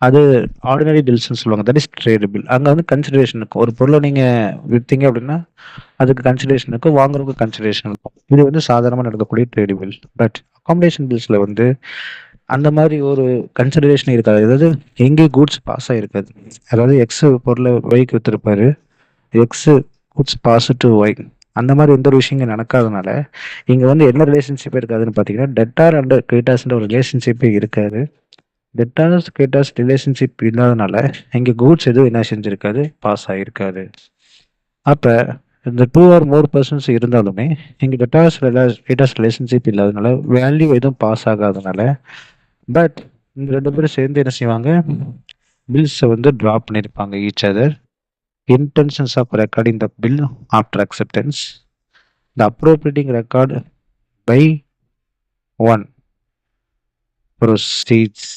அது ஆர்டினரி பில்ஸ்ன்னு சொல்லுவாங்க. That is trade bill. அங்க வந்து கன்சிடரேஷன் இருக்கும். ஒரு பொருள நீங்க வித்தீங்க அப்படின்னா, அதுக்கு கன்சிடரேஷன் இருக்கும். வாங்குறவங்களுக்கு கன்சிடரேஷன் இருக்கும். இது வந்து சாதாரணமா நடக்கக்கூடிய ட்ரேடு பில். பட் அக்காமடேஷன் பில்ஸ்ல வந்து அந்த மாரி ஒரு கன்சிடரேஷனே இருக்காது. அதாவது எங்கேயும் கூட்ஸ் பாஸ் ஆயிருக்காது. அதாவது எக்ஸ் பொருள ஒய்க்கு வித்திருப்பாரு. X goods pass to Y. அந்த மாரி எந்த ஒரு விஷயம் இங்க நடக்காதனால, இங்க வந்து என்ன ரிலேஷன்ஷிப் இருக்காதுன்னு பார்த்தீங்கன்னா, டெப்டார் அண்ட் கிரெடிட்டார்ஸ்ன்ற ஒரு ரிலேஷன்ஷிப்பே இருக்காது. டெப்டார்ஸ், கிரெடிட்டார்ஸ் ரிலேஷன்ஷிப் இல்லாதனால, இங்க கூட்ஸ் எதுவும் என்ன செஞ்சிருக்காது, பாஸ் ஆயிருக்காது. அப்ப இந்த 2 ஆர் மோர் பெர்சன்ஸ் இருந்தாலுமே, இங்க கிரெடிட்டார்ஸ் ரிலேஷன்ஷிப் இல்லாதனால, வேல்யூ எதுவும் பாஸ் ஆகாதனால, பட் இந்த 2 பேரும் சேர்ந்து என்ன செய்வாங்க, பில்ஸ வந்து டிராப் பண்ணியிருப்பாங்க each other. Intentions of recording the bill after acceptance. The appropriating record by one proceeds